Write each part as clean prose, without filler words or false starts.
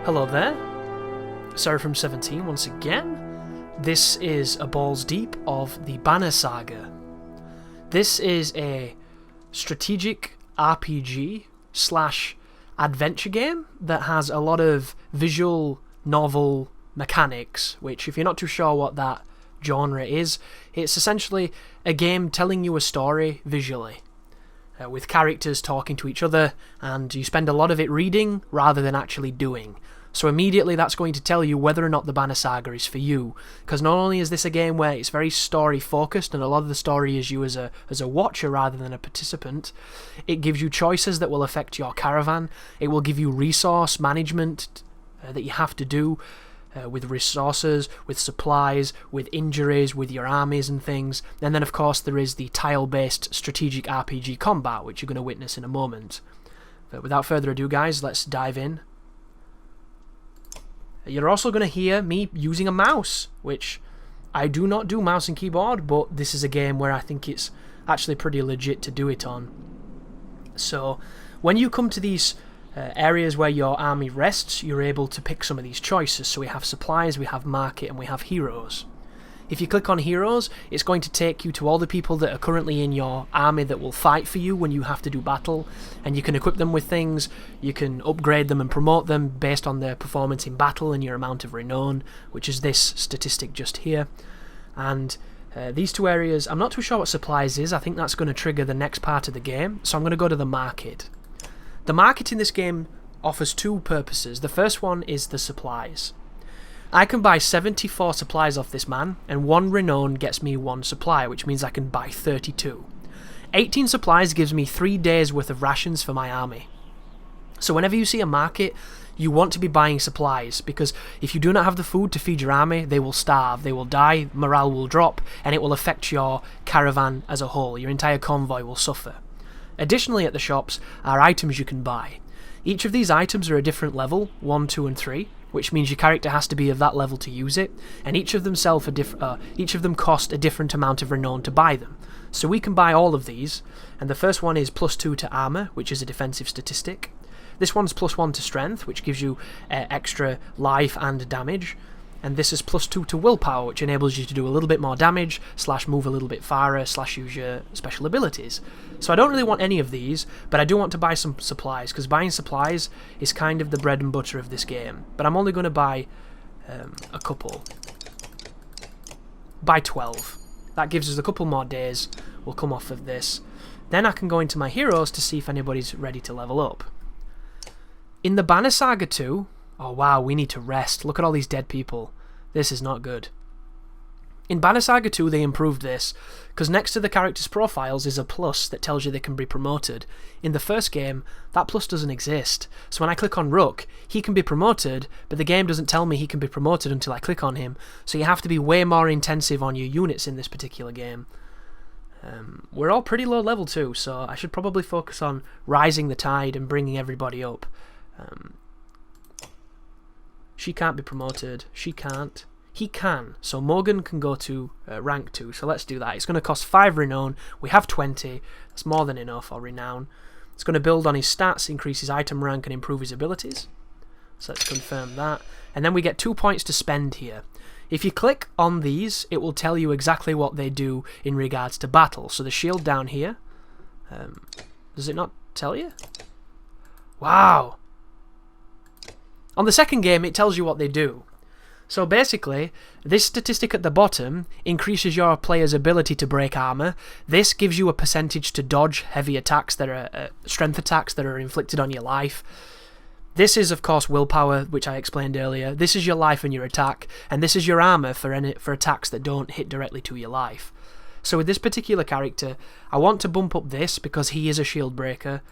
Hello there, Sarah from 17 once again. This is a balls deep of the Banner Saga. This is a strategic RPG slash adventure game that has a lot of visual novel mechanics, which if you're not too sure what that genre is, it's essentially a game telling you a story visually. With characters talking to each other, and you spend a lot of it reading rather than actually doing. So immediately that's going to tell you whether or not the Banner Saga is for you, because not only is this a game where it's very story focused and a lot of the story is you as a watcher rather than a participant, it gives you choices that will affect your caravan, it will give you resource management that you have to do, with resources, with supplies, with injuries, with your armies and things. And then of course there is the tile-based strategic RPG combat, which you're going to witness in a moment. But without further ado guys, let's dive in. You're also going to hear me using a mouse, which I do not do mouse and keyboard, but this is a game where I think it's actually pretty legit to do it on. So when you come to these areas where your army rests, you're able to pick some of these choices. So we have supplies, we have market, and we have heroes. If you click on heroes, it's going to take you to all the people that are currently in your army that will fight for you when you have to do battle, and you can equip them with things, you can upgrade them and promote them based on their performance in battle and your amount of renown, which is this statistic just here. And these two areas, I'm not too sure what supplies is. I think that's going to trigger the next part of the game, so I'm going to go to the market. The market in this game offers two purposes. The first one is the supplies. I can buy 74 supplies off this man, and 1 renown gets me 1 supply, which means I can buy 32. 18 supplies gives me 3 days worth of rations for my army. So whenever you see a market, you want to be buying supplies, because if you do not have the food to feed your army, they will starve, they will die, morale will drop, and it will affect your caravan as a whole. Your entire convoy will suffer. Additionally, at the shops are items you can buy. Each of these items are a different level, 1, 2 and 3, which means your character has to be of that level to use it, and each of them cost a different amount of renown to buy them. So we can buy all of these, and the first one is +2 to armor, which is a defensive statistic. This one's +1 to strength, which gives you extra life and damage. And this is +2 to willpower, which enables you to do a little bit more damage, / move a little bit farther, / use your special abilities. So I don't really want any of these, but I do want to buy some supplies, because buying supplies is kind of the bread and butter of this game. But I'm only going to buy a couple. Buy 12. That gives us a couple more days. We'll come off of this. Then I can go into my heroes to see if anybody's ready to level up. In the Banner Saga 2... Oh wow, we need to rest. Look at all these dead people. This is not good. In Banner Saga 2 they improved this, because next to the characters' profiles is a plus that tells you they can be promoted. In the first game, that plus doesn't exist. So when I click on Rook, he can be promoted, but the game doesn't tell me he can be promoted until I click on him. So you have to be way more intensive on your units in this particular game. We're all pretty low level too, so I should probably focus on rising the tide and bringing everybody up. She can't be promoted. She can't. He can. So Morgan can go to rank 2. So let's do that. It's going to cost 5 renown. We have 20. That's more than enough, or renown. It's going to build on his stats, increase his item rank, and improve his abilities. So let's confirm that. And then we get 2 points to spend here. If you click on these, it will tell you exactly what they do in regards to battle. So the shield down here. Does it not tell you? Wow. On the second game, it tells you what they do. So basically, this statistic at the bottom increases your player's ability to break armor. This gives you a percentage to dodge heavy attacks that are strength attacks that are inflicted on your life. This is, of course, willpower, which I explained earlier. This is your life and your attack, and this is your armor for attacks that don't hit directly to your life. So with this particular character, I want to bump up this because he is a shield breaker.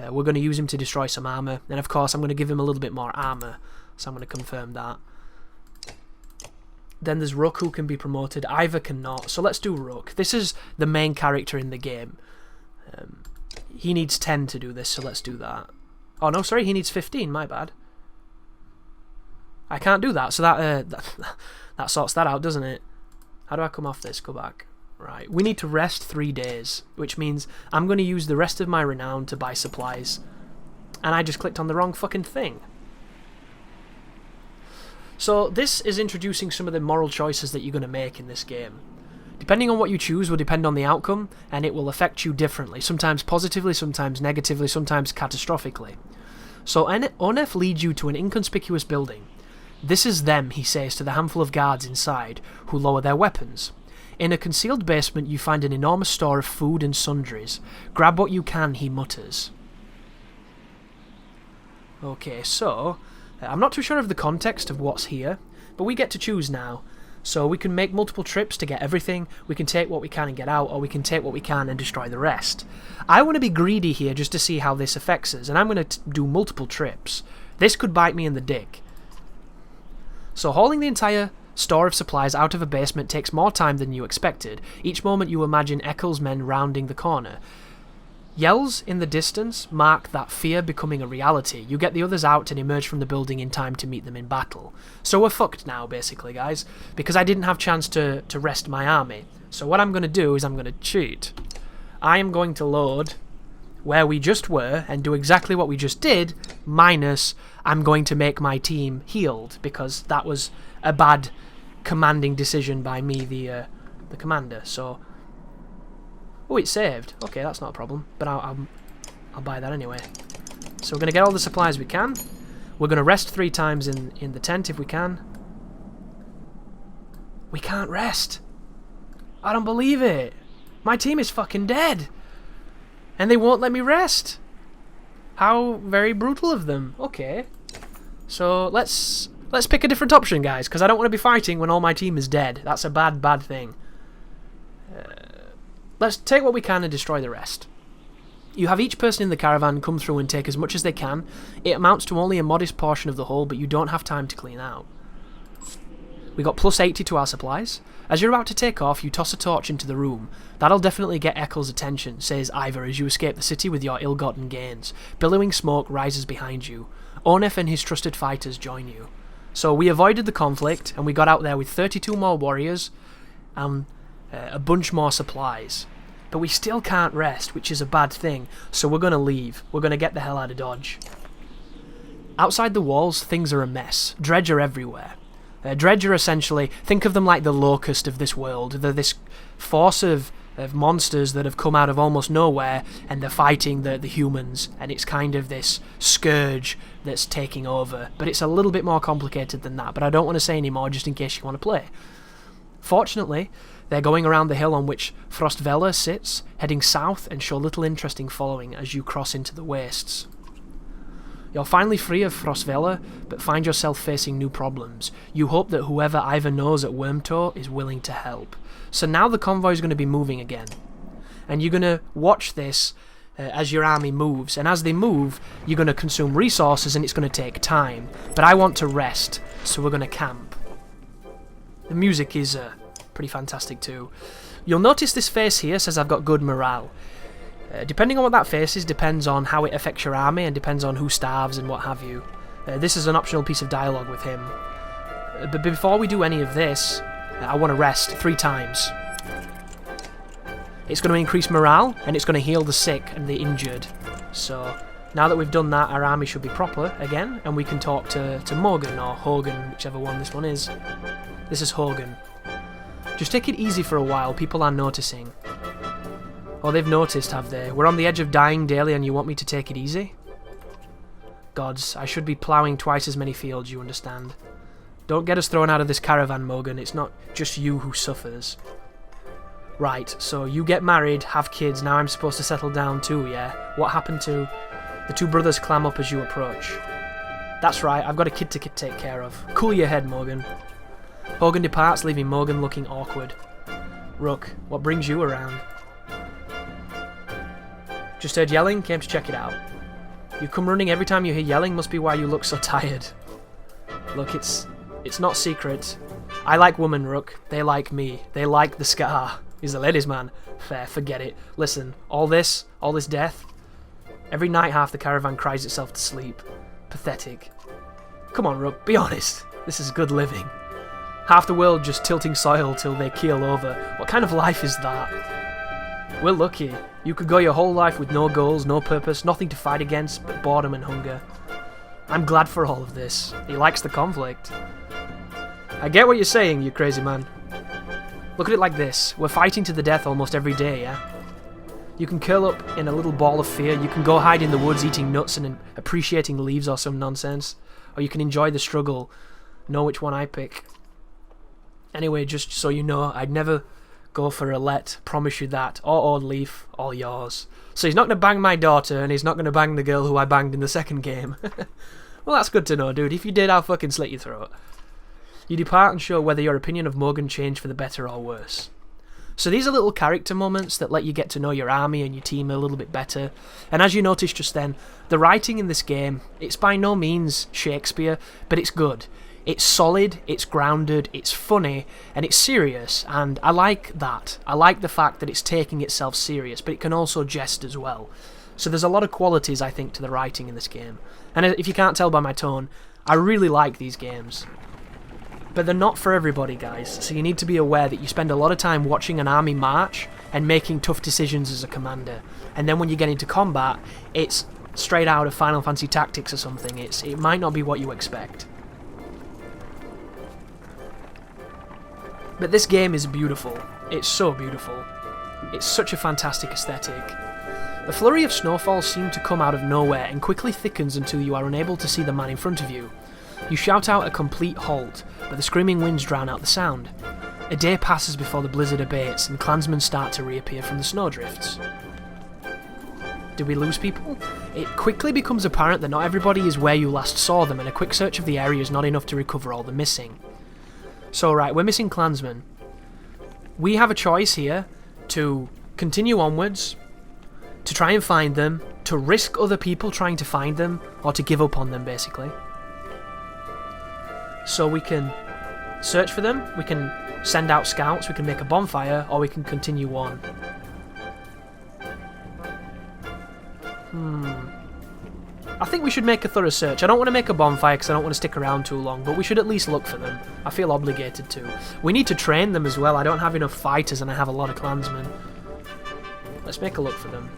We're going to use him to destroy some armor, and of course I'm going to give him a little bit more armor, so I'm going to confirm that. Then there's Rook, who can be promoted. Ivor cannot, so let's do Rook. This is the main character in the game. He needs 10 to do this, so let's do that. Oh no, sorry, he needs 15, my bad. I can't do that, so that sorts that out, doesn't it? How do I come off this? Go back. Right, we need to rest 3 days, which means I'm going to use the rest of my renown to buy supplies. And I just clicked on the wrong fucking thing. So this is introducing some of the moral choices that you're going to make in this game. Depending on what you choose will depend on the outcome, and it will affect you differently, sometimes positively, sometimes negatively, sometimes catastrophically. So Onef leads you to an inconspicuous building. This is them, he says to the handful of guards inside, who lower their weapons. In a concealed basement you find an enormous store of food and sundries. Grab what you can, he mutters. Okay, so, I'm not too sure of the context of what's here, but we get to choose now. So we can make multiple trips to get everything, we can take what we can and get out, or we can take what we can and destroy the rest. I want to be greedy here just to see how this affects us, and I'm going to do multiple trips. This could bite me in the dick. So hauling the entire store of supplies out of a basement takes more time than you expected. Each moment you imagine Eccles' men rounding the corner. Yells in the distance mark that fear becoming a reality. You get the others out and emerge from the building in time to meet them in battle. So we're fucked now, basically, guys, because I didn't have chance to rest my army. So what I'm going to do is I'm going to cheat. I am going to load where we just were and do exactly what we just did, minus I'm going to make my team healed, because that was a bad commanding decision by me, the commander. So... oh, it saved. Okay, that's not a problem. But I'll buy that anyway. So we're going to get all the supplies we can. We're going to rest 3 times in the tent if we can. We can't rest. I don't believe it. My team is fucking dead. And they won't let me rest. How very brutal of them. Okay. So let's pick a different option, guys, because I don't want to be fighting when all my team is dead. That's a bad, bad thing. Let's take what we can and destroy the rest. You have each person in the caravan come through and take as much as they can. It amounts to only a modest portion of the whole, but you don't have time to clean out. We got plus 80 to our supplies. As you're about to take off, you toss a torch into the room. That'll definitely get Eccles' attention, says Ivor as you escape the city with your ill-gotten gains. Billowing smoke rises behind you. Onef and his trusted fighters join you. So we avoided the conflict, and we got out there with 32 more warriors, and a bunch more supplies. But we still can't rest, which is a bad thing, so we're going to leave. We're going to get the hell out of Dodge. Outside the walls, things are a mess. Dredge are everywhere. Dredge are essentially, think of them like the locust of this world. They're this force of monsters that have come out of almost nowhere, and they're fighting the humans, and it's kind of this scourge that's taking over. But it's a little bit more complicated than that, but I don't want to say any more just in case you want to play. Fortunately, they're going around the hill on which Frostvella sits, heading south, and show little interesting following as you cross into the wastes. You're finally free of Frostvella, but find yourself facing new problems. You hope that whoever Ivor knows at Wormtoe is willing to help. So now the convoy is going to be moving again. And you're going to watch this as your army moves. And as they move, you're going to consume resources and it's going to take time. But I want to rest, so we're going to camp. The music is pretty fantastic too. You'll notice this face here says I've got good morale. Depending on what that face is depends on how it affects your army and depends on who starves and what have you. This is an optional piece of dialogue with him. But before we do any of this, I want to rest 3 times. It's going to increase morale and it's going to heal the sick and the injured. So now that we've done that, our army should be proper again, and we can talk to Morgan or Hogan, whichever one this one is. This is Hogan. Just take it easy for a while, people are noticing. Oh, they've noticed, have they? We're on the edge of dying daily and you want me to take it easy? Gods, I should be ploughing twice as many fields, you understand. Don't get us thrown out of this caravan, Morgan. It's not just you who suffers. Right, so you get married, have kids, now I'm supposed to settle down too, yeah? What happened to... The 2 brothers clam up as you approach. That's right, I've got a kid to take care of. Cool your head, Morgan. Hogan departs, leaving Morgan looking awkward. Rook, what brings you around? Just heard yelling, came to check it out. You come running every time you hear yelling, must be why you look so tired. Look, it's not secret. I like women, Rook. They like me. They like the scar. He's a ladies' man. Fair, forget it. Listen, all this death. Every night half the caravan cries itself to sleep. Pathetic. Come on, Rook, be honest. This is good living. Half the world just tilting soil till they keel over. What kind of life is that? We're lucky. You could go your whole life with no goals, no purpose, nothing to fight against but boredom and hunger. I'm glad for all of this. He likes the conflict. I get what you're saying, you crazy man. Look at it like this. We're fighting to the death almost every day, yeah? You can curl up in a little ball of fear. You can go hide in the woods eating nuts and appreciating leaves or some nonsense. Or you can enjoy the struggle. Know which one I pick. Anyway, just so you know, I'd never go for a let. Promise you that. Or leaf, all yours. So he's not going to bang my daughter, and he's not going to bang the girl who I banged in the second game. Well, that's good to know, dude. If you did, I'll fucking slit your throat. You depart and show whether your opinion of Morgan changed for the better or worse. So these are little character moments that let you get to know your army and your team a little bit better. And as you noticed just then, the writing in this game, it's by no means Shakespeare, but it's good. It's solid, it's grounded, it's funny, and it's serious, and I like that. I like the fact that it's taking itself serious, but it can also jest as well. So there's a lot of qualities, I think, to the writing in this game. And if you can't tell by my tone, I really like these games. But they're not for everybody, guys, so you need to be aware that you spend a lot of time watching an army march and making tough decisions as a commander. And then when you get into combat, it's straight out of Final Fantasy Tactics or something. It might not be what you expect. But this game is beautiful. It's so beautiful. It's such a fantastic aesthetic. The flurry of snowfall seems to come out of nowhere and quickly thickens until you are unable to see the man in front of you. You shout out a complete halt, but the screaming winds drown out the sound. A day passes before the blizzard abates and clansmen start to reappear from the snowdrifts. Did we lose people? It quickly becomes apparent that not everybody is where you last saw them, and a quick search of the area is not enough to recover all the missing. So right, we're missing clansmen. We have a choice here to continue onwards, to try and find them, to risk other people trying to find them, or to give up on them, basically. So we can search for them, we can send out scouts, we can make a bonfire, or we can continue on. I think we should make a thorough search. I don't want to make a bonfire because I don't want to stick around too long, but we should at least look for them. I feel obligated to. We need to train them as well. I don't have enough fighters and I have a lot of clansmen. Let's make a look for them.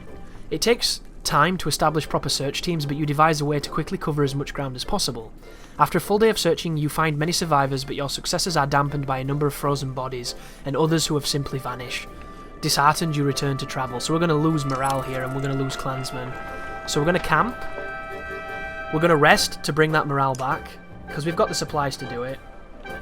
It takes time to establish proper search teams, but you devise a way to quickly cover as much ground as possible. After a full day of searching, you find many survivors, but your successes are dampened by a number of frozen bodies and others who have simply vanished. Disheartened, you return to travel. So we're going to lose morale here and we're going to lose clansmen. So we're going to camp. We're going to rest to bring that morale back, because we've got the supplies to do it. We're going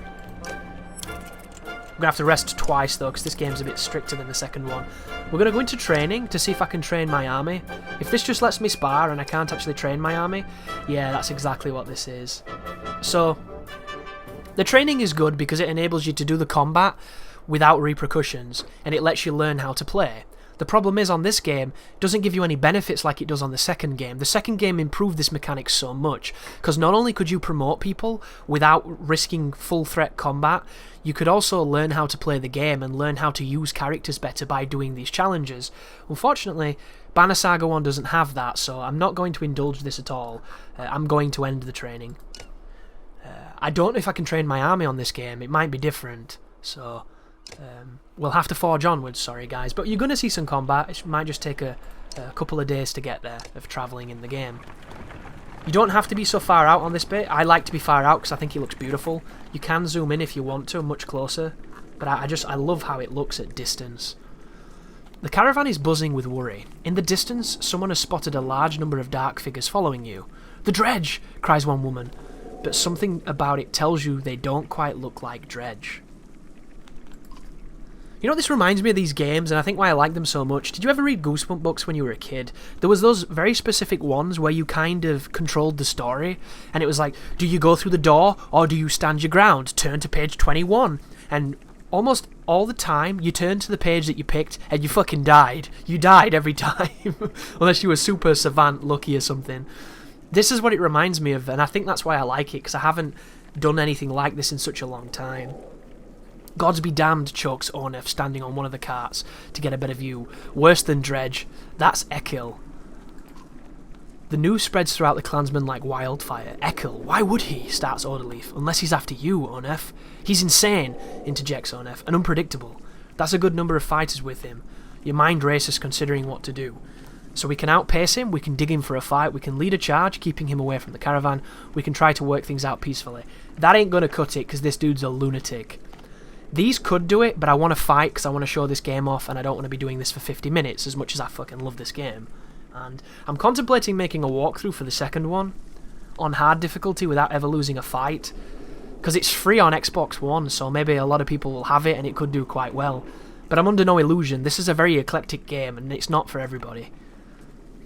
to have to rest twice, though, because this game's a bit stricter than the second one. We're going to go into training to see if I can train my army. If this just lets me spar and I can't actually train my army, yeah, that's exactly what this is. So, the training is good because it enables you to do the combat without repercussions, and it lets you learn how to play. The problem is, on this game, it doesn't give you any benefits like it does on the second game. The second game improved this mechanic so much, because not only could you promote people without risking full threat combat, you could also learn how to play the game and learn how to use characters better by doing these challenges. Unfortunately, Banner Saga 1 doesn't have that, so I'm not going to indulge this at all. I'm going to end the training. I don't know if I can train my army on this game. It might be different, so... we'll have to forge onwards, sorry guys, but you're going to see some combat. It might just take a couple of days to get there, of travelling in the game. You don't have to be so far out on this bit. I like to be far out because I think it looks beautiful. You can zoom in if you want to, much closer, but I love how it looks at distance. The caravan is buzzing with worry. In the distance, someone has spotted a large number of dark figures following you. "The Dredge!" cries one woman, but something about it tells you they don't quite look like Dredge. You know what this reminds me of, these games, and I think why I like them so much? Did you ever read Goosebumps books when you were a kid? There was those very specific ones where you kind of controlled the story, and it was like, do you go through the door, or do you stand your ground? Turn to page 21. And almost all the time, you turned to the page that you picked, and you fucking died. You died every time. Unless you were super savant lucky or something. This is what it reminds me of, and I think that's why I like it, because I haven't done anything like this in such a long time. Gods be damned, chokes Onef, standing on one of the carts to get a better view. Worse than Dredge. That's Ekil. The news spreads throughout the clansmen like wildfire. "Ekil, why would he?" starts Odaleaf. "Unless he's after you, Onef." "He's insane," interjects Onef, "and unpredictable. That's a good number of fighters with him. Your mind races considering what to do. So we can outpace him, we can dig him for a fight, we can lead a charge, keeping him away from the caravan, we can try to work things out peacefully. That ain't gonna cut it, because this dude's a lunatic. These could do it, but I want to fight because I want to show this game off, and I don't want to be doing this for 50 minutes, as much as I fucking love this game. And I'm contemplating making a walkthrough for the second one, on hard difficulty without ever losing a fight, because it's free on Xbox One, so maybe a lot of people will have it and it could do quite well. But I'm under no illusion, this is a very eclectic game, and it's not for everybody.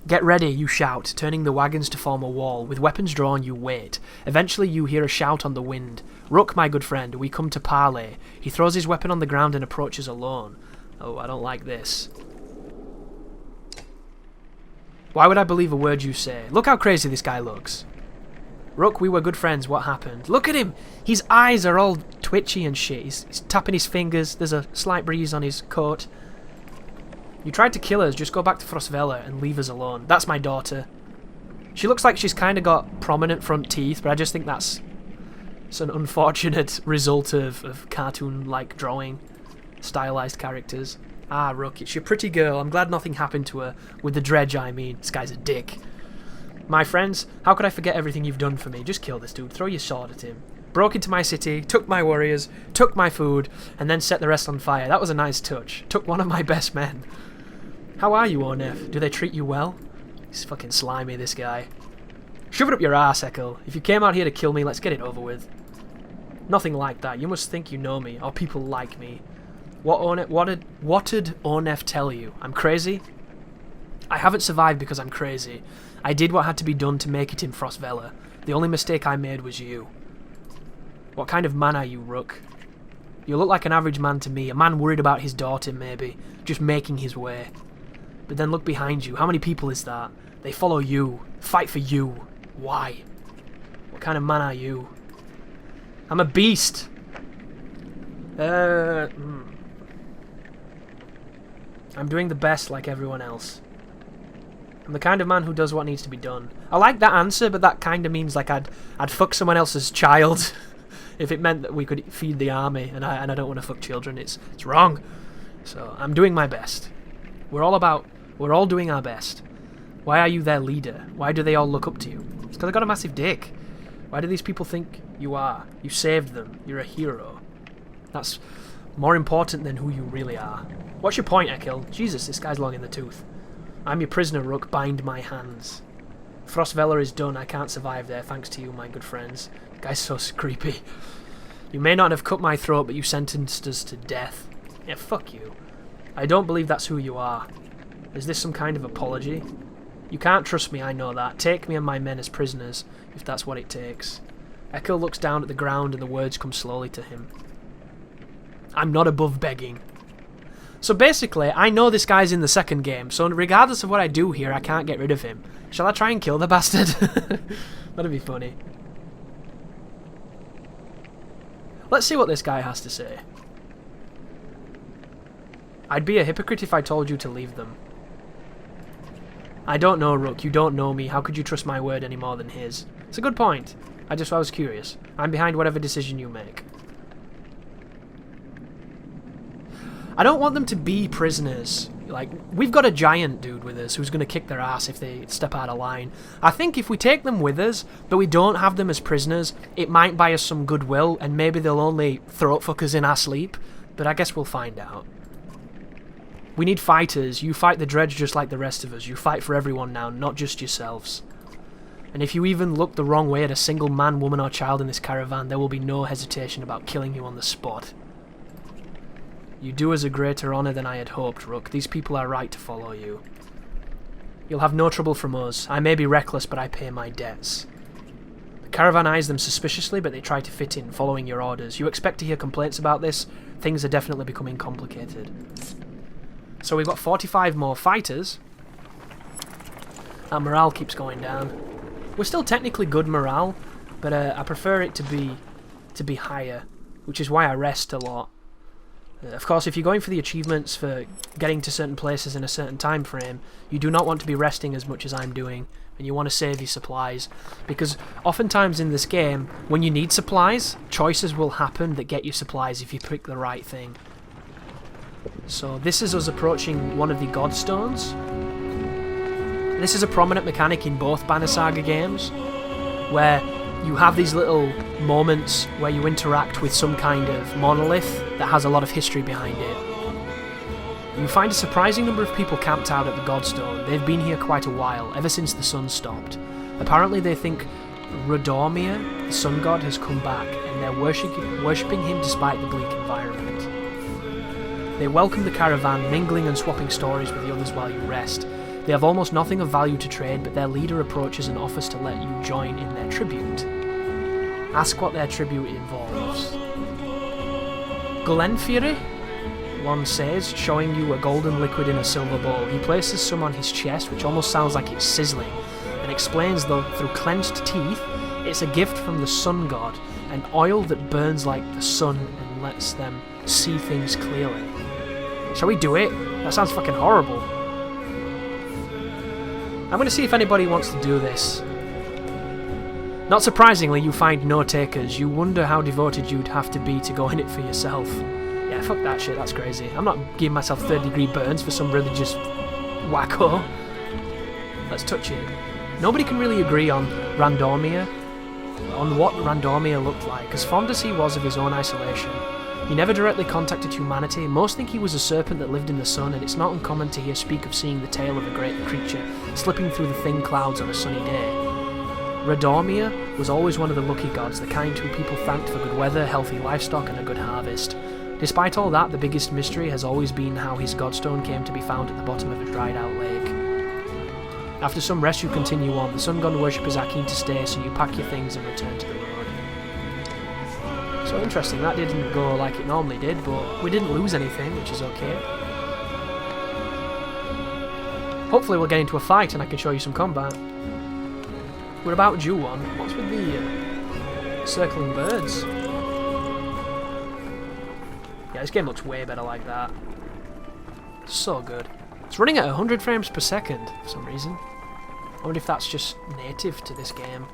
Get ready, you shout, turning the wagons to form a wall. With weapons drawn, you wait. Eventually you hear a shout on the wind. Rook, my good friend, we come to parley. He throws his weapon on the ground and approaches alone. Oh, I don't like this. Why would I believe a word you say? Look how crazy this guy looks. Rook, we were good friends, what happened? Look at him! His eyes are all twitchy and shit. He's tapping his fingers, there's a slight breeze on his coat. You tried to kill us, just go back to Frostvella and leave us alone. That's my daughter. She looks like she's kind of got prominent front teeth, but I just think that's an unfortunate result of cartoon-like drawing. Stylized characters. Ah, Rook, it's your pretty girl. I'm glad nothing happened to her. With the dredge, I mean. This guy's a dick. My friends, how could I forget everything you've done for me? Just kill this dude. Throw your sword at him. Broke into my city, took my warriors, took my food, and then set the rest on fire. That was a nice touch. Took one of my best men. How are you, Ornef? Do they treat you well? He's fucking slimy, this guy. Shove it up your ass, Echo. If you came out here to kill me, let's get it over with. Nothing like that. You must think you know me, or people like me. What did Ornef tell you? I'm crazy? I haven't survived because I'm crazy. I did what had to be done to make it in Frostvella. The only mistake I made was you. What kind of man are you, Rook? You look like an average man to me, a man worried about his daughter, maybe, just making his way. But then look behind you. How many people is that? They follow you. Fight for you. Why? What kind of man are you? I'm a beast. I'm doing the best like everyone else. I'm the kind of man who does what needs to be done. I like that answer, but that kind of means like I'd fuck someone else's child if it meant that we could feed the army, and I don't want to fuck children. It's wrong. So I'm doing my best. We're all doing our best. Why are you their leader? Why do they all look up to you? It's because I got a massive dick. Why do these people think you are? You saved them. You're a hero. That's more important than who you really are. What's your point, Ekil? Jesus, this guy's long in the tooth. I'm your prisoner, Rook. Bind my hands. Frostvella is done. I can't survive there, thanks to you, my good friends. The guy's so creepy. You may not have cut my throat, but you sentenced us to death. Yeah, fuck you. I don't believe that's who you are. Is this some kind of apology? You can't trust me, I know that. Take me and my men as prisoners, if that's what it takes. Echo looks down at the ground and the words come slowly to him. I'm not above begging. So basically, I know this guy's in the second game, so regardless of what I do here, I can't get rid of him. Shall I try and kill the bastard? That'd be funny. Let's see what this guy has to say. I'd be a hypocrite if I told you to leave them. I don't know, Rook. You don't know me. How could you trust my word any more than his? It's a good point. I was curious. I'm behind whatever decision you make. I don't want them to be prisoners. Like, we've got a giant dude with us who's going to kick their ass if they step out of line. I think if we take them with us, but we don't have them as prisoners, it might buy us some goodwill, and maybe they'll only throat fuck us in our sleep. But I guess we'll find out. We need fighters. You fight the dredge just like the rest of us. You fight for everyone now, not just yourselves. And if you even look the wrong way at a single man, woman or child in this caravan, there will be no hesitation about killing you on the spot. You do us a greater honour than I had hoped, Rook. These people are right to follow you. You'll have no trouble from us. I may be reckless, but I pay my debts. The caravan eyes them suspiciously, but they try to fit in, following your orders. You expect to hear complaints about this? Things are definitely becoming complicated. So we've got 45 more fighters. Our morale keeps going down. We're still technically good morale, but I prefer it to be higher, which is why I rest a lot. Of course, if you're going for the achievements for getting to certain places in a certain time frame, you do not want to be resting as much as I'm doing, and you want to save your supplies, because oftentimes in this game, when you need supplies, choices will happen that get you supplies if you pick the right thing. So this is us approaching one of the Godstones. This is a prominent mechanic in both Banner Saga games, where you have these little moments where you interact with some kind of monolith that has a lot of history behind it. You find a surprising number of people camped out at the Godstone. They've been here quite a while, ever since the sun stopped. Apparently they think Radomir, the sun god, has come back, and they're worshipping him despite the bleak environment. They welcome the caravan, mingling and swapping stories with the others while you rest. They have almost nothing of value to trade, but their leader approaches and offers to let you join in their tribute. Ask what their tribute involves. Glenfury, one says, showing you a golden liquid in a silver bowl. He places some on his chest, which almost sounds like it's sizzling, and explains, though, through clenched teeth, it's a gift from the sun god, an oil that burns like the sun and lets them see things clearly. Shall we do it? That sounds fucking horrible. I'm going to see if anybody wants to do this. Not surprisingly, you find no takers. You wonder how devoted you'd have to be to go in it for yourself. Yeah, fuck that shit, that's crazy. I'm not giving myself third-degree burns for some religious wacko. Let's touch it. Nobody can really agree on what Randomir looked like, as fond as he was of his own isolation. He never directly contacted humanity. Most think he was a serpent that lived in the sun, and it's not uncommon to hear speak of seeing the tail of a great creature slipping through the thin clouds on a sunny day. Radomir was always one of the lucky gods, the kind who people thanked for good weather, healthy livestock, and a good harvest. Despite all that, the biggest mystery has always been how his godstone came to be found at the bottom of a dried-out lake. After some rest, you continue on. The sun god worshippers are keen to stay, so you pack your things and return to the road. So interesting, that didn't go like it normally did, but we didn't lose anything, which is okay. Hopefully we'll get into a fight and I can show you some combat. What about Ju-1? What's with the circling birds? Yeah, this game looks way better like that. So good. It's running at 100 frames per second for some reason. I wonder if that's just native to this game.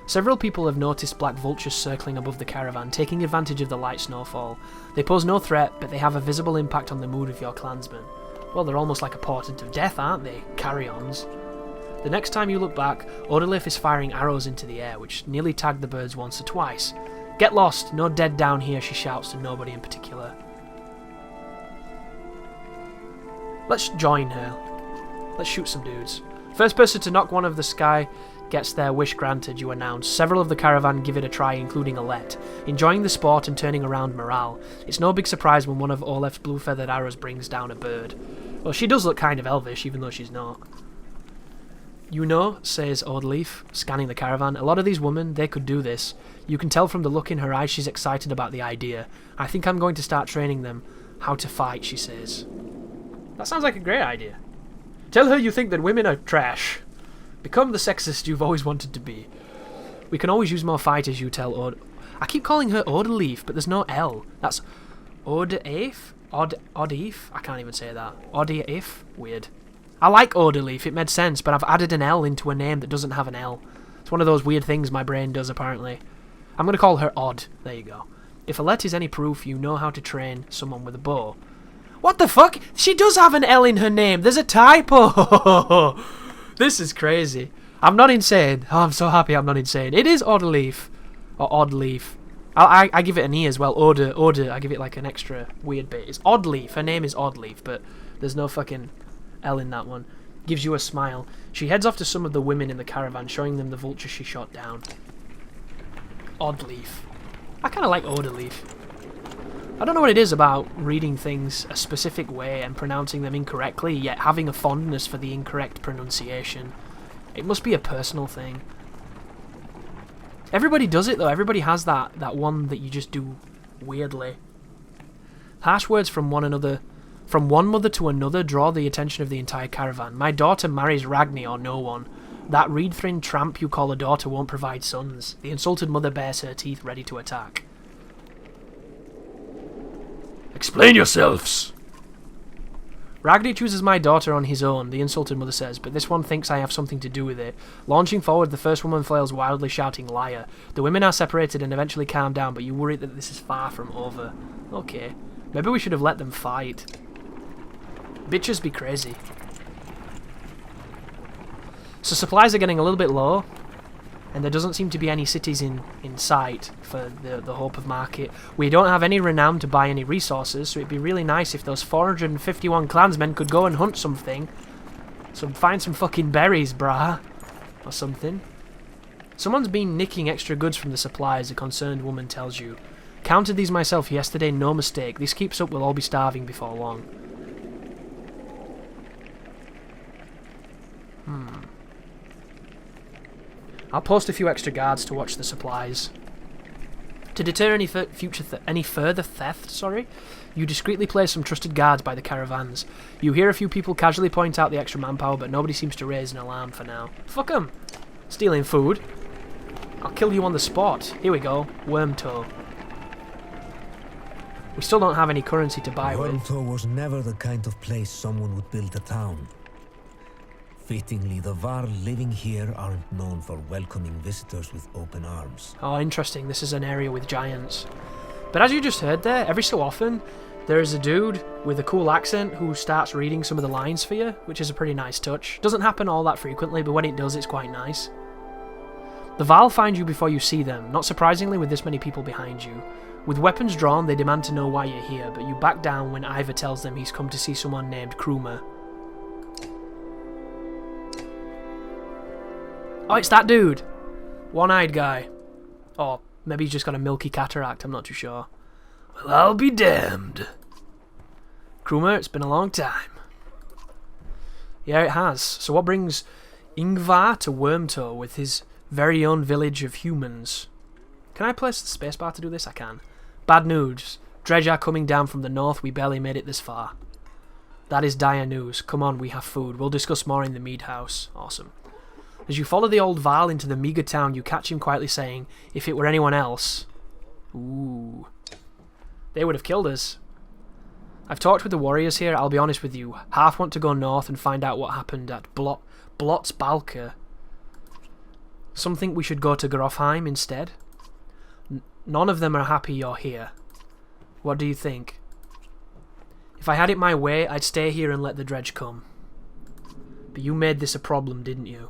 Several people have noticed black vultures circling above the caravan, taking advantage of the light snowfall. They pose no threat, but they have a visible impact on the mood of your clansmen. Well, they're almost like a portent of death, aren't they? Carry-ons. The next time you look back, Odalith is firing arrows into the air, which nearly tagged the birds once or twice. Get lost! No dead down here, she shouts to nobody in particular. Let's join her. Let's shoot some dudes. First person to knock one of the sky gets their wish granted, you announce. Several of the caravan give it a try, including Alette, enjoying the sport and turning around morale. It's no big surprise when one of Olaf's blue-feathered arrows brings down a bird. Well, she does look kind of elvish, even though she's not. You know, says Odalith, scanning the caravan, a lot of these women, they could do this. You can tell from the look in her eyes she's excited about the idea. I think I'm going to start training them how to fight, she says. That sounds like a great idea. Tell her you think that women are trash. Become the sexist you've always wanted to be. We can always use more fighters, you tell I keep calling her Odalith, but there's no L. That's Odalith? Odalith? I can't even say that. Odalith? Weird. I like Odalith, it made sense, but I've added an L into a name that doesn't have an L. It's one of those weird things my brain does, apparently. I'm going to call her Odd. There you go. If Alette is any proof, you know how to train someone with a bow. What the fuck? She does have an L in her name. There's a typo. This is crazy. I'm not insane. Oh, I'm so happy I'm not insane. It is Odalith. Or Oddleaf. I give it an E as well. Order. I give it like an extra weird bit. It's Oddleaf. Her name is Oddleaf, but there's no fucking L in that one. Gives you a smile. She heads off to some of the women in the caravan, showing them the vulture she shot down. Oddleaf. I kind of like Odalith. I don't know what it is about reading things a specific way and pronouncing them incorrectly, yet having a fondness for the incorrect pronunciation. It must be a personal thing. Everybody does it though. Everybody has that one that you just do weirdly. Harsh words from one mother to another draw the attention of the entire caravan. My daughter marries Ragni or no one. That reed-thin tramp you call a daughter won't provide sons. The insulted mother bares her teeth ready to attack. Explain yourselves! Ragni chooses my daughter on his own, the insulted mother says, but this one thinks I have something to do with it. Launching forward, the first woman flails wildly, shouting, liar. The women are separated and eventually calm down, but you worry that this is far from over. Okay. Maybe we should have let them fight. Bitches be crazy. So supplies are getting a little bit low, and there doesn't seem to be any cities in sight for the Hope of Market. We don't have any renown to buy any resources, so it'd be really nice if those 451 clansmen could go and hunt something. Find some fucking berries, brah. Or something. Someone's been nicking extra goods from the supplies, a concerned woman tells you. Counted these myself yesterday, no mistake. This keeps up, we'll all be starving before long. I'll post a few extra guards to watch the supplies. To deter any further theft, you discreetly place some trusted guards by the caravans. You hear a few people casually point out the extra manpower, but nobody seems to raise an alarm for now. Fuck 'em! Stealing food. I'll kill you on the spot. Here we go. Wormtoe. We still don't have any currency to buy with. Wormtoe was never the kind of place someone would build a town. Fittingly, the Var living here aren't known for welcoming visitors with open arms. Oh, interesting. This is an area with giants. But as you just heard there, every so often, there is a dude with a cool accent who starts reading some of the lines for you, which is a pretty nice touch. Doesn't happen all that frequently, but when it does, it's quite nice. The Val find you before you see them, not surprisingly with this many people behind you. With weapons drawn, they demand to know why you're here, but you back down when Ivor tells them he's come to see someone named Krumer. Oh, it's that dude! One-eyed guy. Or maybe he's just got a milky cataract, I'm not too sure. Well, I'll be damned. Krumer, it's been a long time. Yeah, it has. So what brings Ingvar to Wormtoe with his very own village of humans? Can I place the spacebar to do this? I can. Bad news. Dredge are coming down from the north. We barely made it this far. That is dire news. Come on, we have food. We'll discuss more in the mead house. Awesome. As you follow the old Val into the meagre town, you catch him quietly saying, if it were anyone else... Ooh. They would have killed us. I've talked with the warriors here, I'll be honest with you. Half want to go north and find out what happened at Blotzbalke. Some think we should go to Grofheim instead. None of them are happy you're here. What do you think? If I had it my way, I'd stay here and let the dredge come. But you made this a problem, didn't you?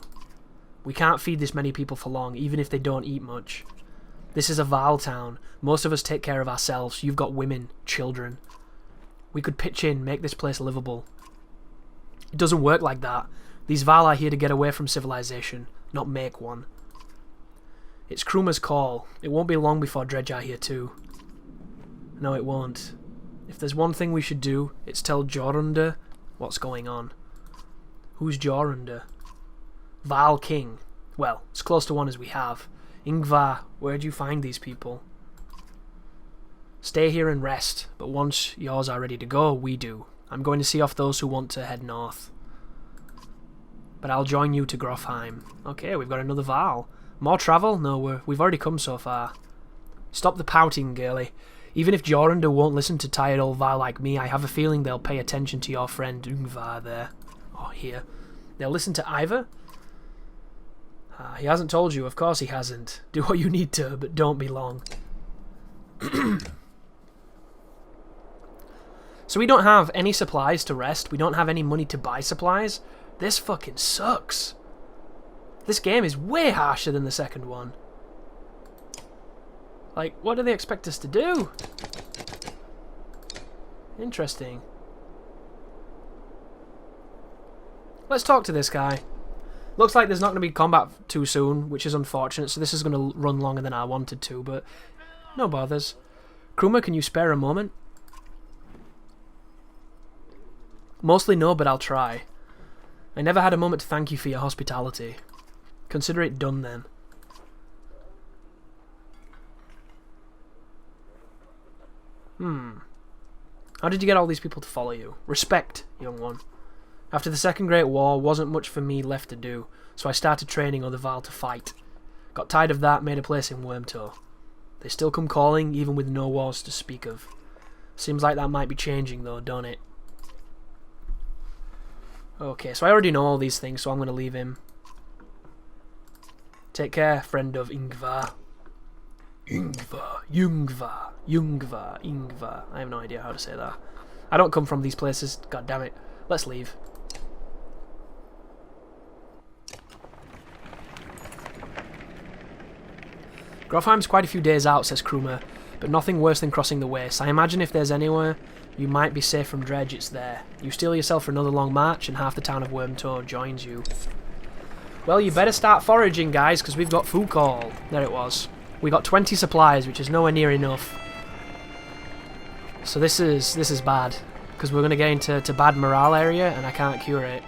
We can't feed this many people for long, even if they don't eat much. This is a Val town. Most of us take care of ourselves. You've got women, children. We could pitch in, make this place livable. It doesn't work like that. These Val are here to get away from civilization, not make one. It's Krumer's call. It won't be long before Dredge are here too. No, it won't. If there's one thing we should do, it's tell Jorunde what's going on. Who's Jorunde? Val King. Well, as close to one as we have. Ingvar, where'd you find these people? Stay here and rest, but once yours are ready to go, we do. I'm going to see off those who want to head north. But I'll join you to Grofheim. Okay, we've got another Val. More travel? No, we've already come so far. Stop the pouting, girlie. Even if Jorunde won't listen to tired old Val like me, I have a feeling they'll pay attention to your friend Ingvar there. Oh, here. They'll listen to Ivor? He hasn't told you, of course he hasn't. Do what you need to, but don't be long. So we don't have any supplies to rest. We don't have any money to buy supplies. This fucking sucks. This game is way harsher than the second one. Like, what do they expect us to do? Interesting. Let's talk to this guy. Looks like there's not going to be combat too soon, which is unfortunate, so this is going to run longer than I wanted to, but no bothers. Krumer, can you spare a moment? Mostly no, but I'll try. I never had a moment to thank you for your hospitality. Consider it done then. How did you get all these people to follow you? Respect, young one. After the Second Great War, wasn't much for me left to do, so I started training other Val to fight. Got tired of that, made a place in Wormtoe. They still come calling, even with no wars to speak of. Seems like that might be changing though, don't it? Okay, so I already know all these things, so I'm going to leave him. Take care, friend of Ingvar. Ingvar. I have no idea how to say that. I don't come from these places, god damn it. Let's leave. Grofheim's quite a few days out, says Krumer, but nothing worse than crossing the waste. I imagine if there's anywhere you might be safe from dredge, it's there. You steel yourself for another long march, and half the town of Wormtoe joins you. Well, you better start foraging, guys, because we've got food call. There it was. We got 20 supplies, which is nowhere near enough. So this is bad, because we're going to get into bad morale area, and I can't cure it.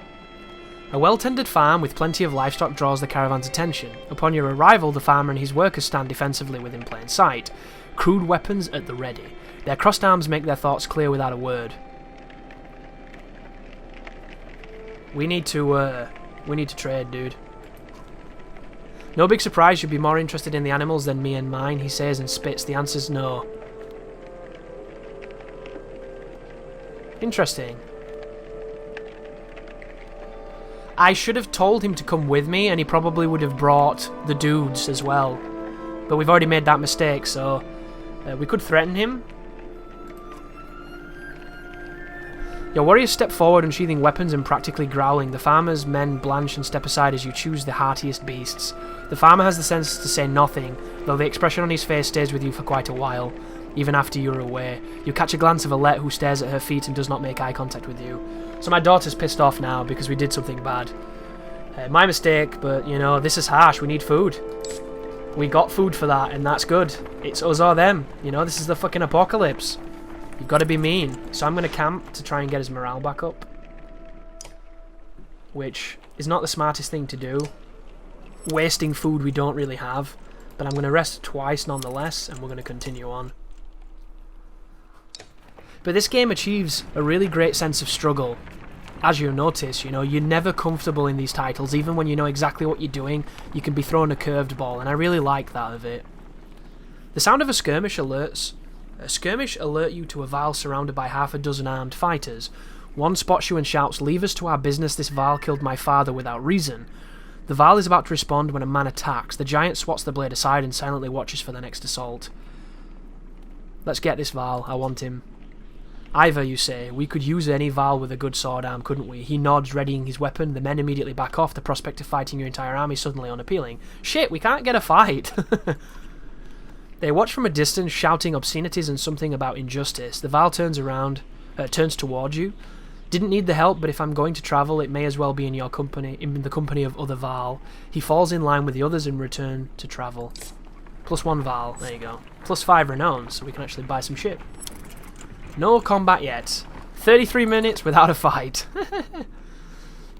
A well-tended farm with plenty of livestock draws the caravan's attention. Upon your arrival, the farmer and his workers stand defensively within plain sight. Crude weapons at the ready. Their crossed arms make their thoughts clear without a word. We need to trade, dude. No big surprise you'd be more interested in the animals than me and mine, he says and spits. The answer's no. Interesting. I should have told him to come with me, and he probably would have brought the dudes as well. But we've already made that mistake, so we could threaten him. Your warriors step forward, unsheathing weapons and practically growling. The farmer's men blanch and step aside as you choose the heartiest beasts. The farmer has the sense to say nothing, though the expression on his face stays with you for quite a while, even after you're away. You catch a glance of Alette, who stares at her feet and does not make eye contact with you. So my daughter's pissed off now because we did something bad. My mistake, but, you know, this is harsh. We need food. We got food for that, and that's good. It's us or them. You know, this is the fucking apocalypse. You've got to be mean. So I'm going to camp to try and get his morale back up. Which is not the smartest thing to do. Wasting food we don't really have. But I'm going to rest twice nonetheless, and we're going to continue on. But this game achieves a really great sense of struggle. As you'll notice, you know, you're never comfortable in these titles. Even when you know exactly what you're doing, you can be thrown a curved ball, and I really like that of it. The sound of a skirmish alerts. A skirmish alert you to a Varl surrounded by half a dozen armed fighters. One spots you and shouts, "Leave us to our business, this Varl killed my father without reason." The Varl is about to respond when a man attacks. The giant swats the blade aside and silently watches for the next assault. Let's get this Varl, I want him. Ivor, you say, we could use any Varl with a good sword arm, couldn't we? He nods, readying his weapon. The men immediately back off, the prospect of fighting your entire army suddenly unappealing. Shit, we can't get a fight! They watch from a distance, shouting obscenities and something about injustice. The Varl turns towards you. Didn't need the help, but if I'm going to travel, it may as well be in your company, in the company of other Varl. He falls in line with the others and return to travel. +1 Varl, there you go. +5 renown, so we can actually buy some shit. No combat yet. 33 minutes without a fight.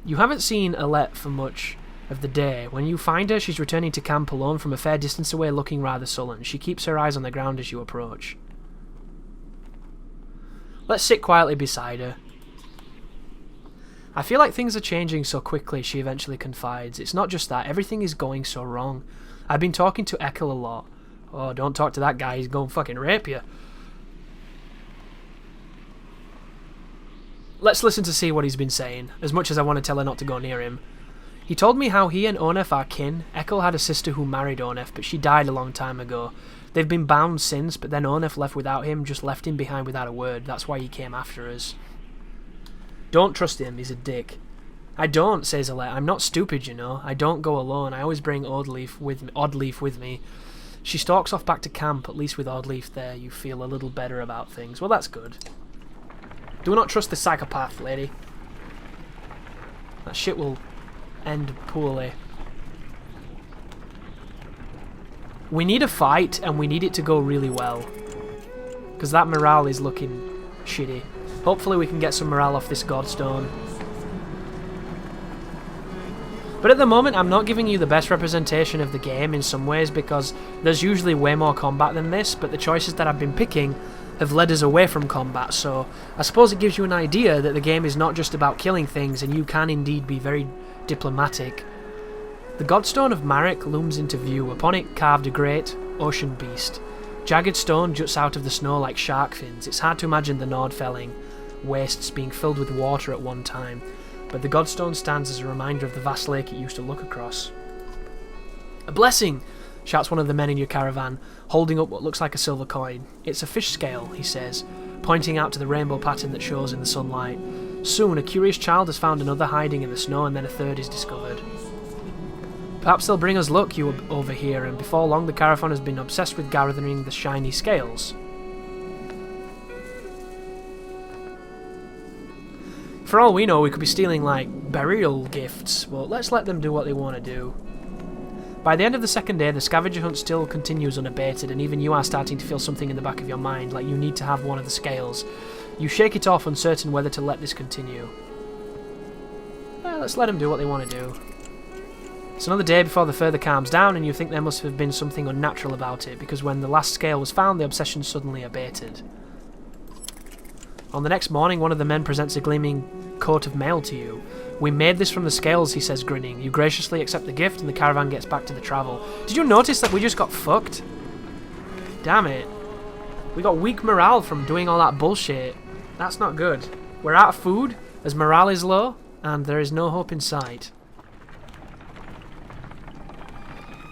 You haven't seen Alette for much of the day. When you find her, she's returning to camp alone from a fair distance away, looking rather sullen. She keeps her eyes on the ground as you approach. Let's sit quietly beside her. I feel like things are changing so quickly, she eventually confides. It's not just that, everything is going so wrong. I've been talking to Ekel a lot. Oh, don't talk to that guy, he's going to fucking rape you. Let's listen to see what he's been saying, as much as I want to tell her not to go near him. He told me how he and Onef are kin. Ekel had a sister who married Onef, but she died a long time ago. They've been bound since, but then Onef left without him, just left him behind without a word. That's why he came after us. Don't trust him, he's a dick. I don't, says Alette. I'm not stupid, you know. I don't go alone. I always bring Oddleaf with me. She stalks off back to camp, at least with Oddleaf there. You feel a little better about things. Well, that's good. Do not trust the psychopath, lady. That shit will end poorly. We need a fight, and we need it to go really well. Because that morale is looking shitty. Hopefully we can get some morale off this Godstone. But at the moment, I'm not giving you the best representation of the game in some ways, because there's usually way more combat than this, but the choices that I've been picking have led us away from combat, so I suppose it gives you an idea that the game is not just about killing things, and you can indeed be very diplomatic. The Godstone of Marek looms into view, upon it carved a great ocean beast. Jagged stone juts out of the snow like shark fins. It's hard to imagine the Nordfelling wastes being filled with water at one time, but the Godstone stands as a reminder of the vast lake it used to look across. A blessing! Shouts one of the men in your caravan, holding up what looks like a silver coin. It's a fish scale, he says, pointing out to the rainbow pattern that shows in the sunlight. Soon, a curious child has found another hiding in the snow, and then a third is discovered. Perhaps they'll bring us luck over here, and before long the caravan has been obsessed with gathering the shiny scales. For all we know, we could be stealing, like, burial gifts, but let's let them do what they want to do. By the end of the second day, the scavenger hunt still continues unabated, and even you are starting to feel something in the back of your mind, like you need to have one of the scales. You shake it off, uncertain whether to let this continue. Well, let's let them do what they want to do. It's another day before the further calms down, and you think there must have been something unnatural about it, because when the last scale was found, the obsession suddenly abated. On the next morning, one of the men presents a gleaming coat of mail to you. "We made this from the scales," he says, grinning. You graciously accept the gift, and the caravan gets back to the travel. Did you notice that we just got fucked? Damn it. We got weak morale from doing all that bullshit. That's not good. We're out of food, as morale is low, and there is no hope in sight.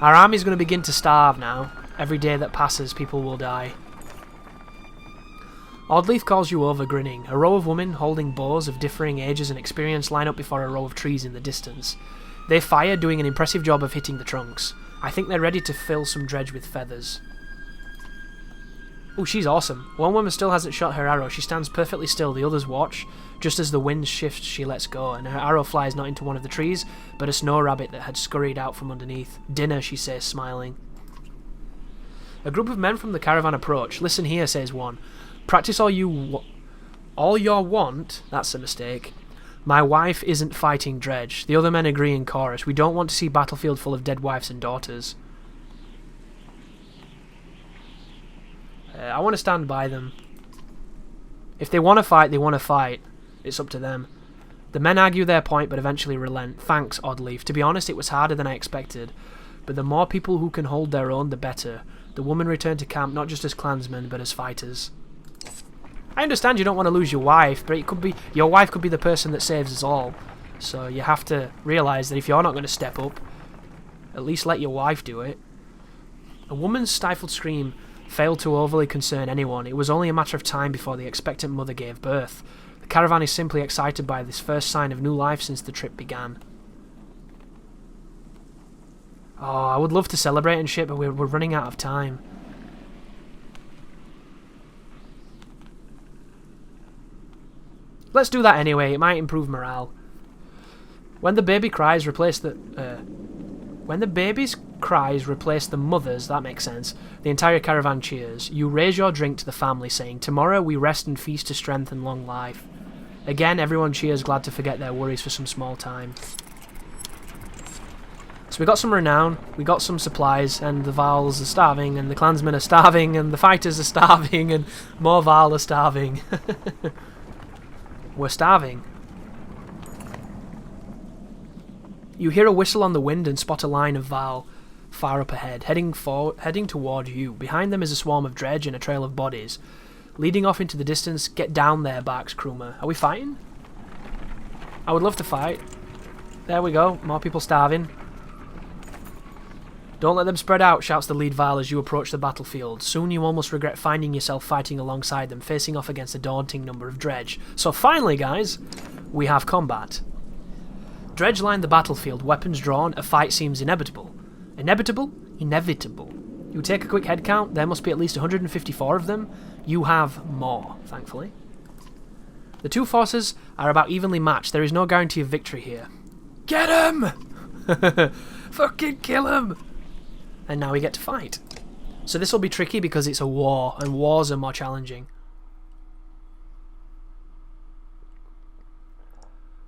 Our army's going to begin to starve now. Every day that passes, people will die. Oddleaf calls you over, grinning. A row of women holding bows of differing ages and experience line up before a row of trees in the distance. They fire, doing an impressive job of hitting the trunks. I think they're ready to fill some dredge with feathers. Oh, she's awesome. One woman still hasn't shot her arrow. She stands perfectly still. The others watch. Just as the wind shifts, she lets go, and her arrow flies not into one of the trees, but a snow rabbit that had scurried out from underneath. "Dinner," she says, smiling. A group of men from the caravan approach. "Listen here," says one. "Practice all your want." That's a mistake. "My wife isn't fighting dredge." The other men agree in chorus. "We don't want to see battlefield full of dead wives and daughters." I want to stand by them. If they want to fight, they want to fight. It's up to them. The men argue their point, but eventually relent. "Thanks, Oddleaf. To be honest, it was harder than I expected. But the more people who can hold their own, the better." The women return to camp not just as clansmen, but as fighters. I understand you don't want to lose your wife, but your wife could be the person that saves us all. So you have to realise that if you're not going to step up, at least let your wife do it. A woman's stifled scream failed to overly concern anyone. It was only a matter of time before the expectant mother gave birth. The caravan is simply excited by this first sign of new life since the trip began. Oh, I would love to celebrate and shit, but we're running out of time. Let's do that anyway. It might improve morale. When the baby's cries replace the mothers, that makes sense. The entire caravan cheers. You raise your drink to the family, saying, "Tomorrow we rest and feast to strength and long life." Again, everyone cheers, glad to forget their worries for some small time. So we got some renown, we got some supplies, and the Vals are starving, and the clansmen are starving, and the fighters are starving, and more Val are starving. We're starving. You hear a whistle on the wind and spot a line of Val far up ahead, heading toward you. Behind them is a swarm of dredge and a trail of bodies. Leading off into the distance, "Get down there," barks Kruma. Are we fighting? I would love to fight. There we go, more people starving. "Don't let them spread out," shouts the lead Val as you approach the battlefield. Soon you almost regret finding yourself fighting alongside them, facing off against a daunting number of dredge. So finally, guys, we have combat. Dredge line the battlefield, weapons drawn. A fight seems inevitable. Inevitable? Inevitable. You take a quick head count. There must be at least 154 of them. You have more, thankfully. The two forces are about evenly matched. There is no guarantee of victory here. Get him! Fucking kill him! And now we get to fight. So this will be tricky because it's a war, and wars are more challenging.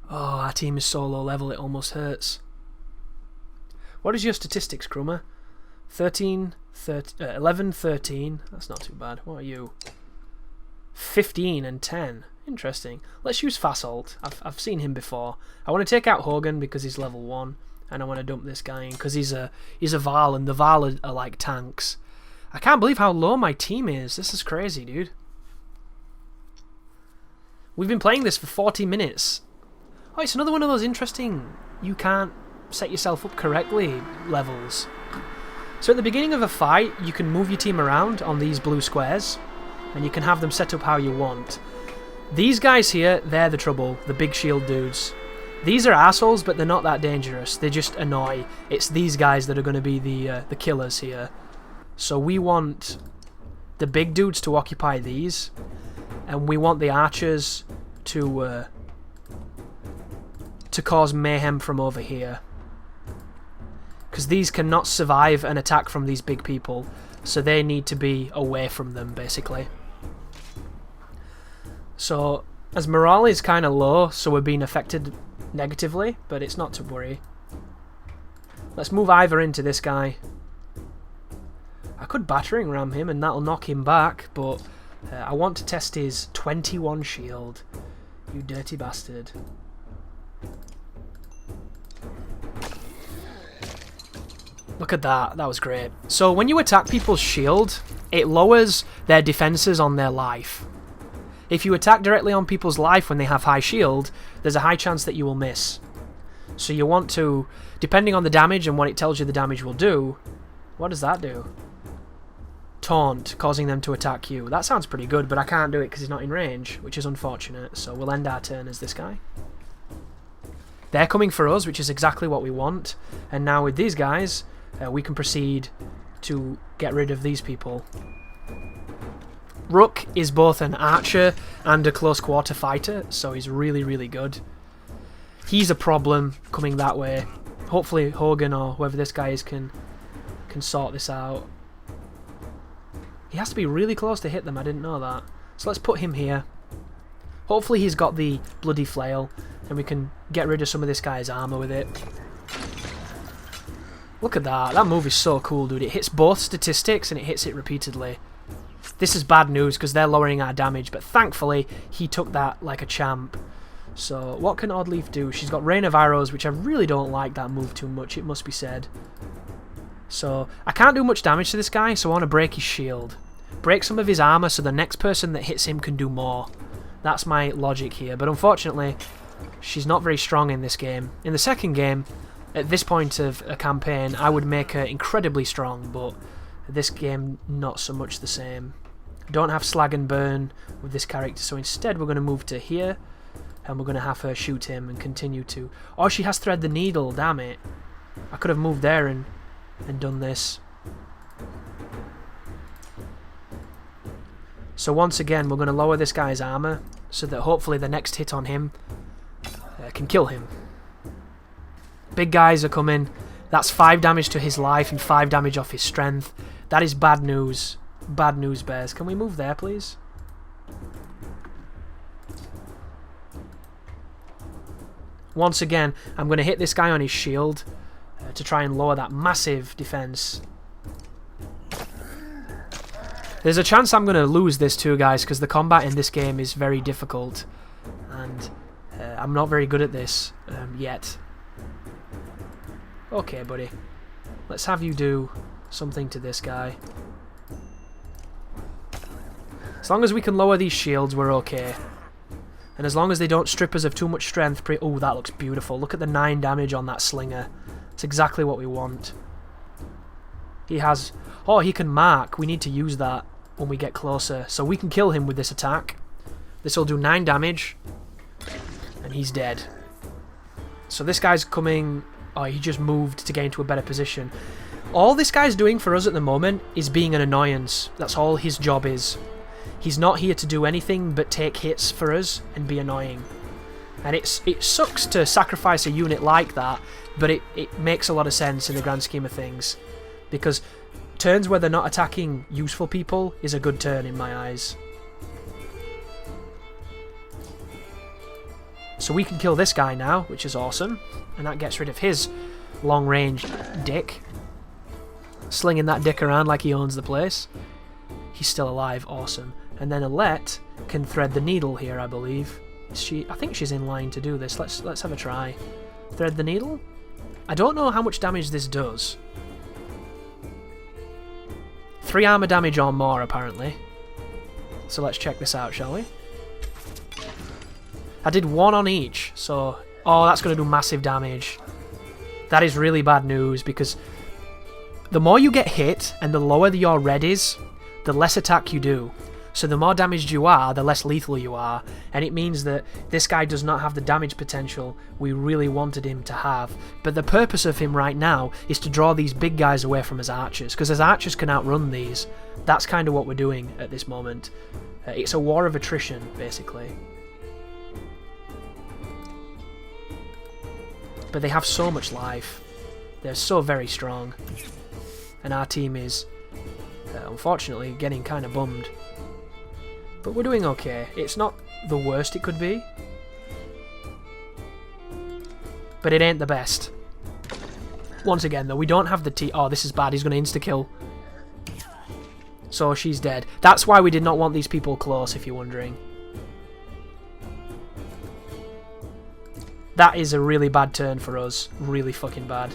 Oh, our team is so low level it almost hurts. What is your statistics, Kruma? 11, 13. That's not too bad. What are you? 15 and 10. Interesting. Let's use Fasolt. I've seen him before. I want to take out Hogan because he's level 1. And I want to dump this guy in because he's a Val, and the Val are like tanks. I can't believe how low my team is. This is crazy, dude. We've been playing this for 40 minutes. Oh, it's another one of those interesting, you can't set yourself up correctly levels. So at the beginning of a fight, you can move your team around on these blue squares, and you can have them set up how you want. These guys here, they're the trouble, the big shield dudes. These are assholes, but they're not that dangerous. They just annoy. It's these guys that are going to be the killers here. So we want the big dudes to occupy these, and we want the archers to cause mayhem from over here. Because these cannot survive an attack from these big people, so they need to be away from them, basically. So, as morale is kind of low, so we're being affected negatively, but it's not to worry. Let's move Ivor into this guy. I could battering ram him and that'll knock him back, but I want to test his 21 shield. You dirty bastard. Look at that, that was great. So when you attack people's shield, it lowers their defenses on their life. If you attack directly on people's life when they have high shield, there's a high chance that you will miss. So you want to, depending on the damage and what it tells you the damage will do, what does that do? Taunt, causing them to attack you. That sounds pretty good, but I can't do it because he's not in range, which is unfortunate. So we'll end our turn as this guy. They're coming for us, which is exactly what we want. And now with these guys, we can proceed to get rid of these people. Rook is both an archer and a close quarter fighter, so he's really, really good. He's a problem coming that way. Hopefully Hogan or whoever this guy is can sort this out. He has to be really close to hit them, I didn't know that. So let's put him here. Hopefully he's got the bloody flail, and we can get rid of some of this guy's armor with it. Look at that. That move is so cool, dude. It hits both statistics and it hits it repeatedly. This is bad news because they're lowering our damage, but thankfully he took that like a champ. So what can Oddleaf do? She's got Rain of Arrows, which I really don't like that move too much, it must be said. So I can't do much damage to this guy, so I want to break his shield. Break some of his armor so the next person that hits him can do more. That's my logic here, but unfortunately she's not very strong in this game. In the second game, at this point of a campaign, I would make her incredibly strong, but this game, not so much the same. Don't have Slag and Burn with this character, so instead we're going to move to here, and we're going to have her shoot him and continue to... Oh, she has Thread the Needle, damn it. I could have moved there and done this. So once again, we're going to lower this guy's armor, so that hopefully the next hit on him can kill him. Big guys are coming. That's 5 damage to his life and 5 damage off his strength. That is bad news. Bad news, bears. Can we move there, please? Once again, I'm going to hit this guy on his shield to try and lower that massive defense. There's a chance I'm going to lose this too, guys, because the combat in this game is very difficult. And I'm not very good at this yet. Okay, buddy. Let's have you do something to this guy. As long as we can lower these shields, we're okay. And as long as they don't strip us of too much strength... Oh, that looks beautiful. Look at the 9 damage on that slinger. It's exactly what we want. He has... Oh, he can mark. We need to use that when we get closer. So we can kill him with this attack. This will do 9 damage. And he's dead. So this guy's coming... Oh, he just moved to get into a better position. All this guy's doing for us at the moment is being an annoyance. That's all his job is. He's not here to do anything but take hits for us and be annoying. And it sucks to sacrifice a unit like that, but it makes a lot of sense in the grand scheme of things. Because turns where they're not attacking useful people is a good turn in my eyes. So we can kill this guy now, which is awesome. And that gets rid of his long-range dick. Slinging that dick around like he owns the place. He's still alive, awesome. And then Alette can thread the needle here, I believe. I think she's in line to do this. Let's have a try. Thread the needle? I don't know how much damage this does. 3 armor damage or more, apparently. So let's check this out, shall we? I did 1 on each, so... Oh, that's going to do massive damage. That is really bad news, because the more you get hit, and the lower your red is, the less attack you do. So the more damaged you are, the less lethal you are, and it means that this guy does not have the damage potential we really wanted him to have. But the purpose of him right now is to draw these big guys away from his archers, because his archers can outrun these. That's kind of what we're doing at this moment. It's a war of attrition, basically. But they have so much life. They're so very strong. And our team is, unfortunately, getting kind of bummed. But we're doing okay. It's not the worst it could be. But it ain't the best. Once again, though, we don't have the T... Oh, this is bad. He's going to insta-kill. So she's dead. That's why we did not want these people close, if you're wondering. That is a really bad turn for us. Really fucking bad.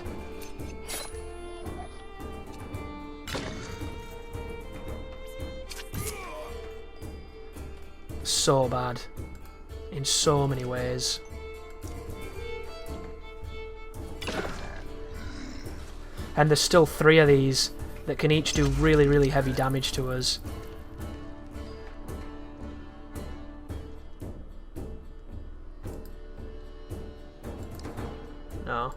So bad. In so many ways. And there's still 3 of these that can each do really, really heavy damage to us. No.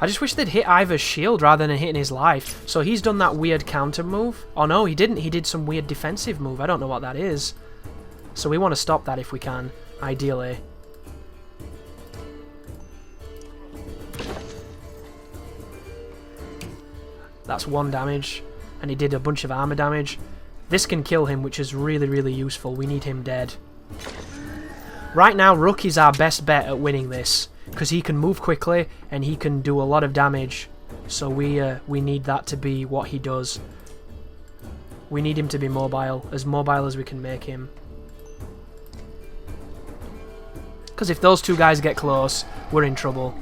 I just wish they'd hit Ivor's shield rather than hitting his life. So he's done that weird counter move. Oh no, he didn't. He did some weird defensive move. I don't know what that is. So we want to stop that if we can, ideally. That's 1 damage, and he did a bunch of armor damage. This can kill him, which is really, really useful. We need him dead. Right now, Rook is our best bet at winning this, because he can move quickly, and he can do a lot of damage. So we need that to be what he does. We need him to be mobile as we can make him. Because if those 2 guys get close, we're in trouble.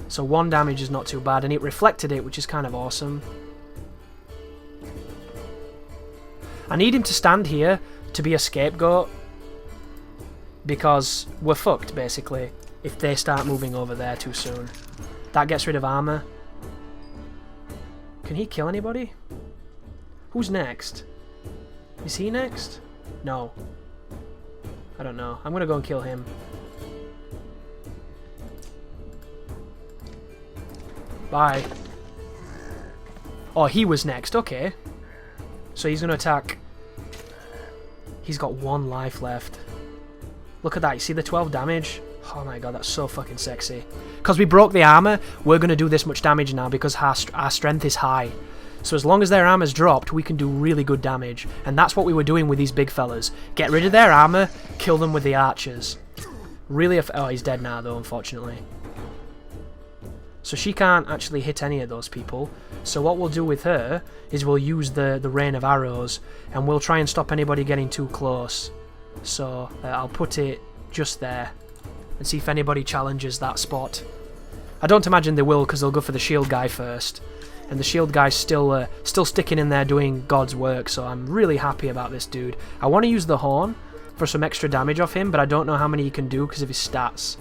So 1 damage is not too bad, and it reflected it, which is kind of awesome. I need him to stand here to be a scapegoat, because we're fucked, basically, if they start moving over there too soon. That gets rid of armor. Can he kill anybody? Who's next? Is he next? No. I don't know. I'm gonna go and kill him. Bye. Oh, he was next. Okay. So he's going to attack. He's got 1 life left. Look at that. You see the 12 damage? Oh my god, that's so fucking sexy. Because we broke the armor, we're going to do this much damage now because our strength is high. So as long as their armor's dropped, we can do really good damage. And that's what we were doing with these big fellas. Get rid of their armor, kill them with the archers. Really oh, he's dead now though, unfortunately. So she can't actually hit any of those people. So what we'll do with her is we'll use the rain of arrows, and we'll try and stop anybody getting too close. So I'll put it just there and see if anybody challenges that spot. I don't imagine they will, because they'll go for the shield guy first. And the shield guy's still sticking in there doing God's work, so I'm really happy about this dude. I want to use the horn for some extra damage off him, but I don't know how many he can do because of his stats.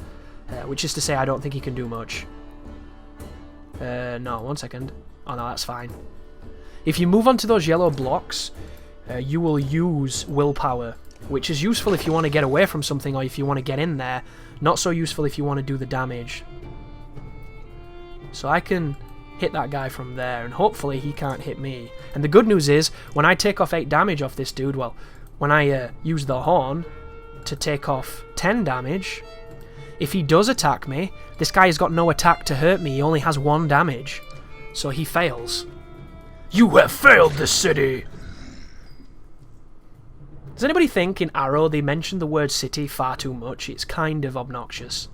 Which is to say I don't think he can do much. No, 1 second. Oh no, that's fine. If you move onto those yellow blocks, you will use willpower, which is useful if you want to get away from something or if you want to get in there. Not so useful if you want to do the damage. So I can hit that guy from there, and hopefully he can't hit me. And the good news is, when I take off 8 damage off this dude, well, when I use the horn to take off 10 damage, if he does attack me, this guy has got no attack to hurt me, he only has 1 damage. So he fails. You have failed the city! Does anybody think in Arrow they mentioned the word city far too much? It's kind of obnoxious.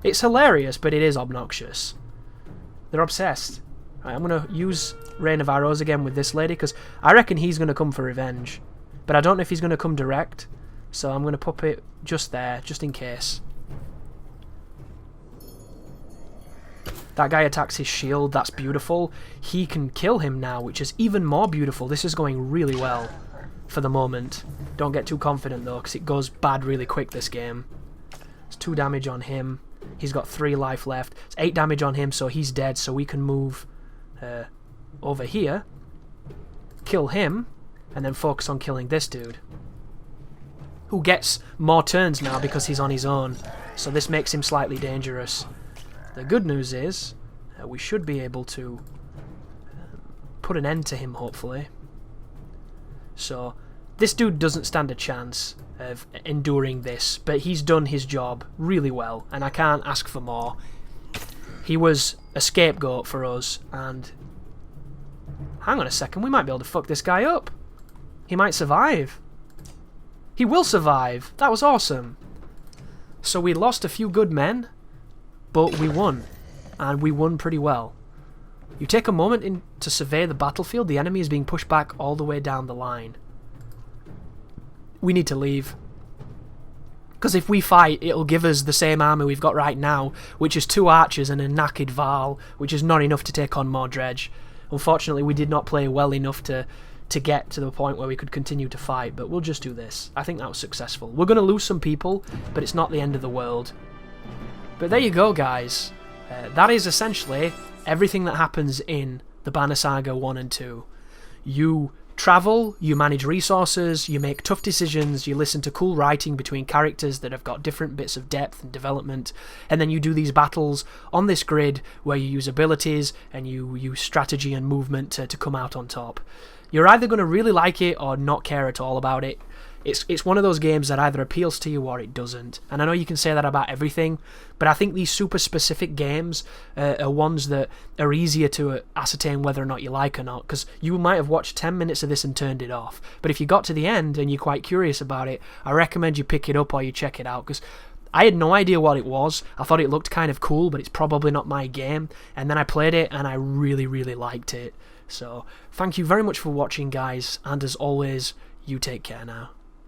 It's hilarious, but it is obnoxious. They're obsessed. Right, I'm going to use Rain of Arrows again with this lady, because I reckon he's going to come for revenge. But I don't know if he's going to come direct, so I'm going to pop it just there, just in case. That guy attacks his shield, that's beautiful. He can kill him now, which is even more beautiful. This is going really well for the moment. Don't get too confident though, because it goes bad really quick this game. It's 2 damage on him. He's got 3 life left. It's 8 damage on him, so he's dead, so we can move over here, kill him, and then focus on killing this dude, who gets more turns now because he's on his own, so this makes him slightly dangerous. The good news is we should be able to put an end to him, hopefully. So this dude doesn't stand a chance of enduring this, but he's done his job really well, and I can't ask for more. He was a scapegoat for us, and hang on a second, we might be able to fuck this guy up. He might survive. He will survive. That was awesome. So we lost a few good men, but we won, and we won pretty well. You take a moment to survey the battlefield. The enemy is being pushed back all the way down the line. We need to leave. Because if we fight, it'll give us the same army we've got right now, which is 2 archers and a knackered Varl, which is not enough to take on more dredge. Unfortunately, we did not play well enough to get to the point where we could continue to fight, but we'll just do this. I think that was successful. We're going to lose some people, but it's not the end of the world. But there you go, guys. That is essentially everything that happens in the Banner Saga 1 and 2. You travel, you manage resources, you make tough decisions, you listen to cool writing between characters that have got different bits of depth and development, and then you do these battles on this grid where you use abilities and you use strategy and movement to come out on top. You're either going to really like it or not care at all about it. It's one of those games that either appeals to you or it doesn't. And I know you can say that about everything, but I think these super specific games are ones that are easier to ascertain whether or not you like or not, because you might have watched 10 minutes of this and turned it off. But if you got to the end and you're quite curious about it, I recommend you pick it up or you check it out, because I had no idea what it was. I thought it looked kind of cool, but it's probably not my game. And then I played it and I really, really liked it. So thank you very much for watching, guys, and as always, you take care now.